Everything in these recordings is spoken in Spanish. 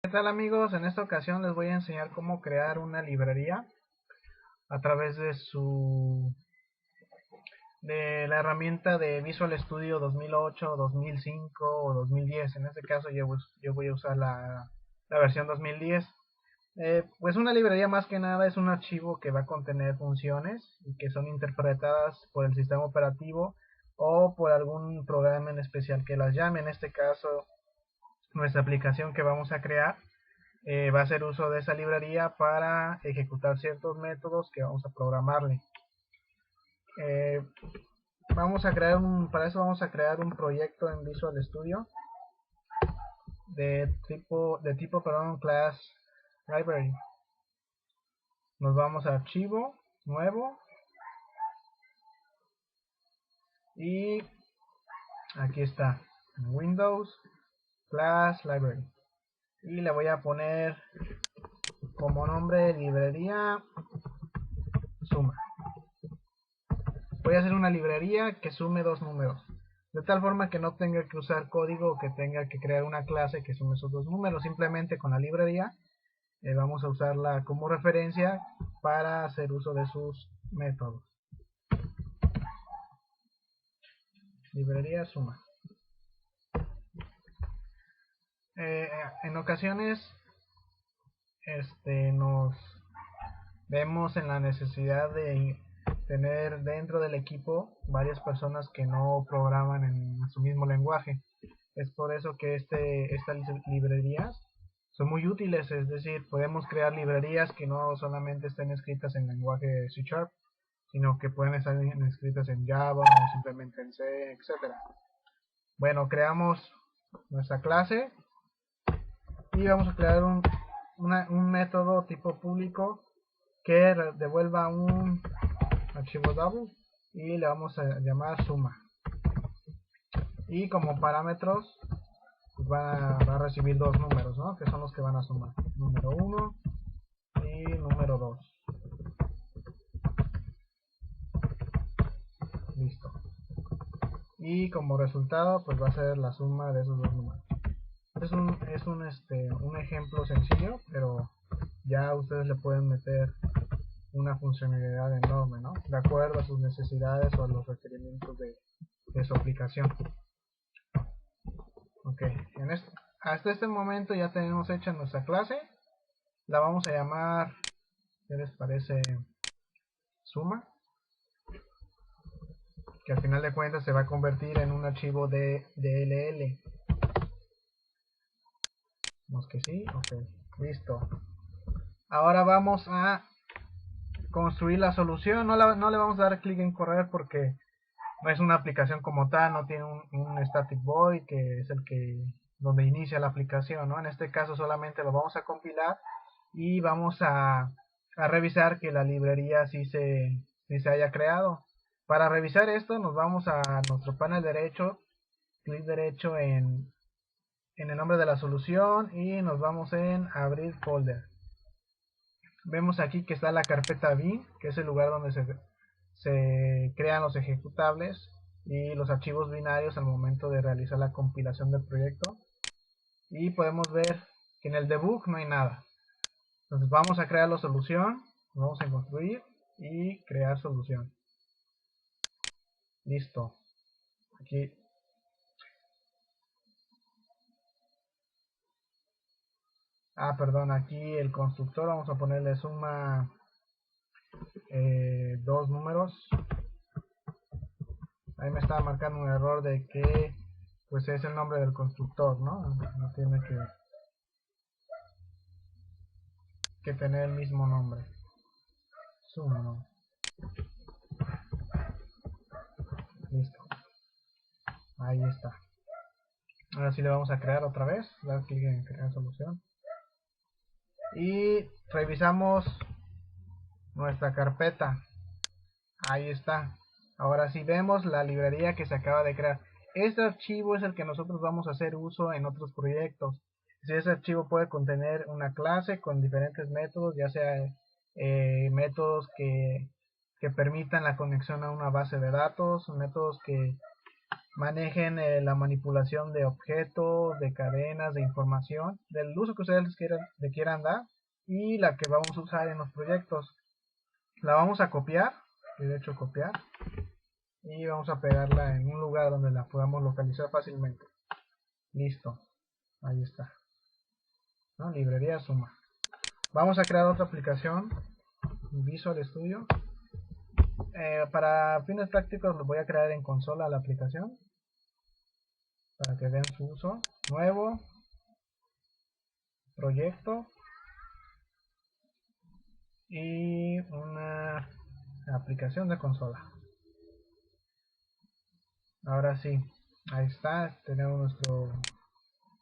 ¿Qué tal amigos? En esta ocasión les voy a enseñar cómo crear una librería a través de la herramienta de Visual Studio 2008, 2005 o 2010. En este caso yo voy a usar la versión 2010. Pues una librería más que nada es un archivo que va a contener funciones y que son interpretadas por el sistema operativo o por algún programa en especial que las llame. En este caso, nuestra aplicación que vamos a crear va a hacer uso de esa librería para ejecutar ciertos métodos que vamos a programarle. Eh, para eso vamos a crear un proyecto en Visual Studio de tipo class library. Nos vamos a archivo, nuevo, y aquí está, Windows, class library. Y le voy a poner como nombre librería suma. Voy a hacer una librería que sume dos números, de tal forma que no tenga que usar código o que tenga que crear una clase que sume esos dos números. Simplemente con la librería vamos a usarla como referencia para hacer uso de sus métodos. Librería suma. En ocasiones nos vemos en la necesidad de tener dentro del equipo varias personas que no programan en su mismo lenguaje. Es por eso que estas librerías son muy útiles, es decir, podemos crear librerías que no solamente estén escritas en lenguaje C#, sino que pueden estar escritas en Java o simplemente en C, etcétera. Bueno, creamos nuestra clase y vamos a crear un método tipo público que devuelva un archivo double y le vamos a llamar suma. Y como parámetros va a recibir dos números, ¿no? Que son los que van a sumar, número 1 y número 2. Listo. Y como resultado pues va a ser la suma de esos dos números. Es un ejemplo sencillo, pero ya ustedes le pueden meter una funcionalidad enorme, ¿no? De acuerdo a sus necesidades o a los requerimientos de su aplicación. Ok, hasta este momento ya tenemos hecha nuestra clase. La vamos a llamar, ¿qué les parece? Suma, que al final de cuentas se va a convertir en un archivo de DLL. Vamos que sí, ok, listo. Ahora vamos a construir la solución. No le vamos a dar clic en correr porque no es una aplicación como tal, no tiene un static void que es donde inicia la aplicación, ¿no? En este caso solamente lo vamos a compilar y vamos a revisar que la librería sí se haya creado. Para revisar esto nos vamos a nuestro panel derecho, clic derecho en el nombre de la solución y nos vamos en abrir folder. Vemos aquí que está la carpeta bin, que es el lugar donde se crean los ejecutables y los archivos binarios al momento de realizar la compilación del proyecto. Y podemos ver que en el debug no hay nada. Entonces vamos a crear la solución, vamos a construir y crear solución. Listo. Aquí. Perdón, aquí el constructor vamos a ponerle suma dos números. Ahí me estaba marcando un error de que pues es el nombre del constructor, ¿no? No tiene que tener el mismo nombre. Suma, ¿no? Listo. Ahí está. Ahora sí le vamos a crear otra vez. Dar clic en crear solución. Y revisamos nuestra carpeta. Ahí está. Ahora sí vemos la librería que se acaba de crear. Este archivo es el que nosotros vamos a hacer uso en otros proyectos. Si ese archivo puede contener una clase con diferentes métodos, ya sea métodos que permitan la conexión a una base de datos, métodos que manejen la manipulación de objetos, de cadenas, de información, del uso que ustedes le quieran dar, y la que vamos a usar en los proyectos. La vamos a copiar, de hecho copiar, y vamos a pegarla en un lugar donde la podamos localizar fácilmente. Listo, ahí está, ¿no? Librería Suma. Vamos a crear otra aplicación, Visual Studio. Para fines prácticos lo voy a crear en consola la aplicación, para que vean su uso. Nuevo, proyecto, y una aplicación de consola. Ahora sí, ahí está, tenemos nuestro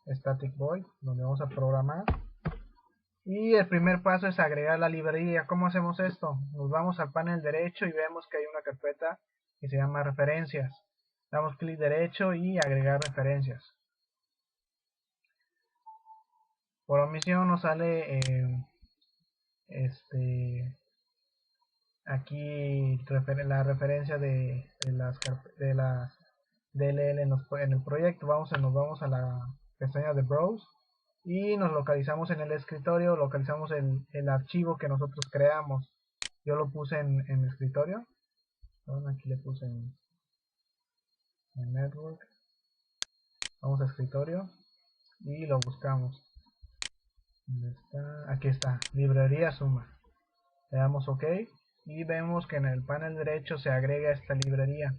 static void donde vamos a programar. Y el primer paso es agregar la librería. ¿Cómo hacemos esto? Nos vamos al panel derecho y vemos que hay una carpeta que se llama referencias. Damos clic derecho y agregar referencias. Por omisión nos sale aquí la referencia de las DLL en el proyecto. Nos vamos a la pestaña de Browse y nos localizamos en el escritorio, localizamos el archivo que nosotros creamos. Yo lo puse en el escritorio. Bueno, aquí le puse en Network. Vamos a escritorio y lo buscamos. ¿Dónde está? Aquí está, librería Suma. Le damos OK y vemos que en el panel derecho se agrega esta librería.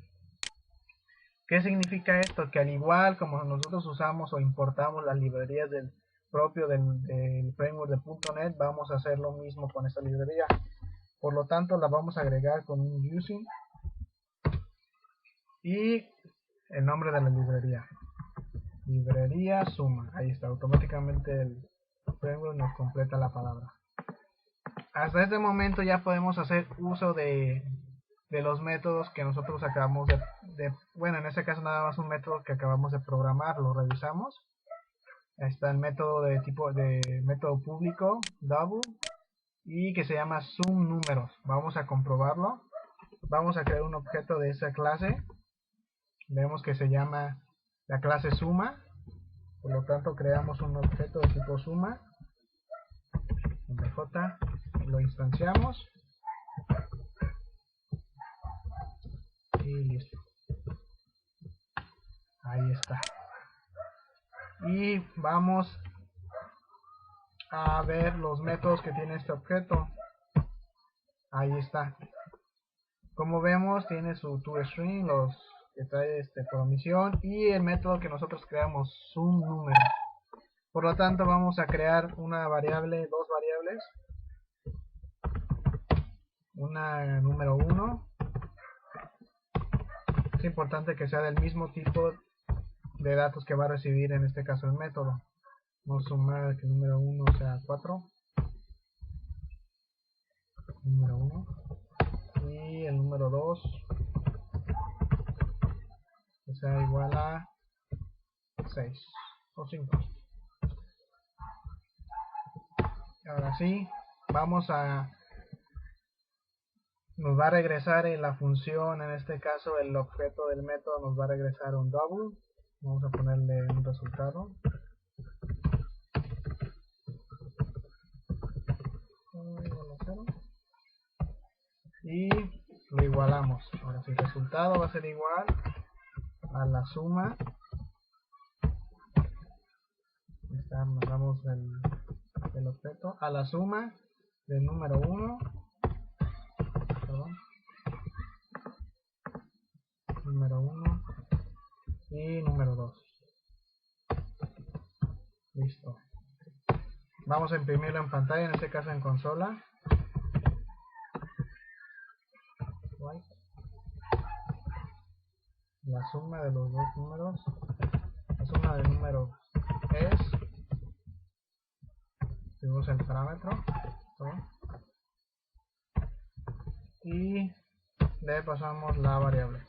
¿Qué significa esto? Que al igual como nosotros usamos o importamos las librerías del framework de .NET, vamos a hacer lo mismo con esta librería. Por lo tanto, la vamos a agregar con un using y el nombre de la librería. Librería Suma. Ahí está, automáticamente el framework nos completa la palabra. Hasta este momento ya podemos hacer uso de los métodos que nosotros acabamos bueno, en este caso nada más un método que acabamos de programar, lo revisamos. Está el método de método público, double, y que se llama sum números. Vamos a comprobarlo. Vamos a crear un objeto de esa clase. Vemos que se llama la clase suma. Por lo tanto creamos un objeto de tipo suma. MJ, lo instanciamos. Y listo. Ahí está. Y vamos a ver los métodos que tiene este objeto. Ahí está. Como vemos, tiene su toString, los que trae por omisión, y el método que nosotros creamos, sumNúmero. Por lo tanto, vamos a crear una variable, dos variables. Una número 1. Es importante que sea del mismo tipo de datos que va a recibir en este caso el método. Vamos a sumar que el número 1 sea 4. Número 1. Y el número 2 que sea igual a 6 o 5. Ahora sí, nos va a regresar en la función, en este caso el objeto del método nos va a regresar un double. Vamos a ponerle un resultado. Y lo igualamos. Ahora si el resultado va a ser igual a la suma, mandamos el objeto a la suma del número 1, número 1 y número 2. Listo. Vamos a imprimirlo en pantalla, en este caso en consola. La suma de los dos números, la suma del número es, tenemos el parámetro, y le pasamos la variable.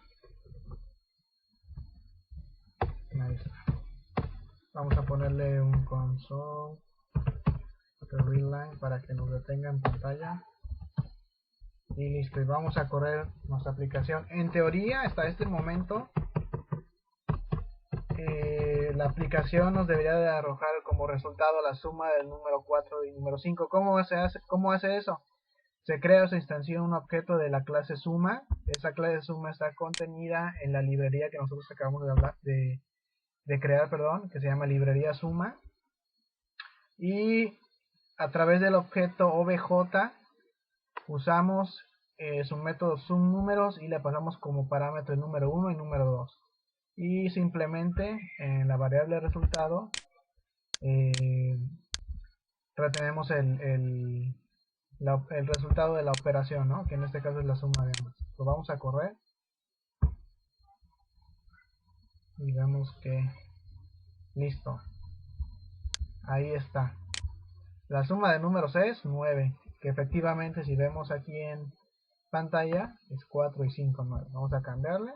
Ahí está. Vamos a ponerle un console readline para que nos detenga en pantalla. Y listo, y vamos a correr nuestra aplicación. En teoría, hasta este momento, la aplicación nos debería de arrojar como resultado la suma del número 4 y número 5. ¿Cómo hace eso? Se crea o se instancia un objeto de la clase suma. Esa clase suma está contenida en la librería que nosotros acabamos de crear, perdón, que se llama librería suma. Y a través del objeto obj usamos su método sumNúmeros y le pasamos como parámetro el número 1 y número 2. Y simplemente en la variable resultado retenemos el resultado de la operación, ¿no? Que en este caso es la suma de ambas. Lo vamos a correr y vemos que listo, ahí está. La suma de números es 9, que efectivamente si vemos aquí en pantalla es 4 y 5, 9. Vamos a cambiarle.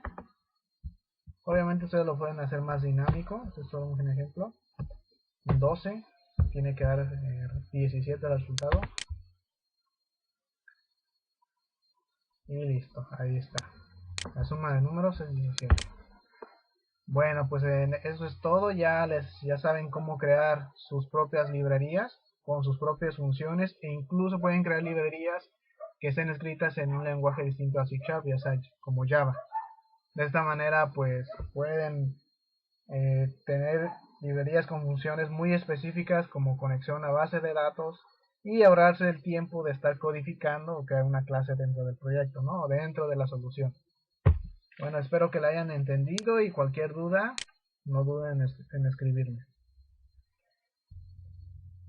Obviamente ustedes lo pueden hacer más dinámico, este es solo un ejemplo. 12 tiene que dar 17 el resultado. Y listo, ahí está. La suma de números es 17. Bueno, pues eso es todo. Ya saben cómo crear sus propias librerías con sus propias funciones, e incluso pueden crear librerías que estén escritas en un lenguaje distinto a C# ya sea como Java. De esta manera pues pueden tener librerías con funciones muy específicas como conexión a base de datos y ahorrarse el tiempo de estar codificando o crear una clase dentro del proyecto, ¿no? O dentro de la solución. Bueno, espero que la hayan entendido y cualquier duda no duden en escribirme.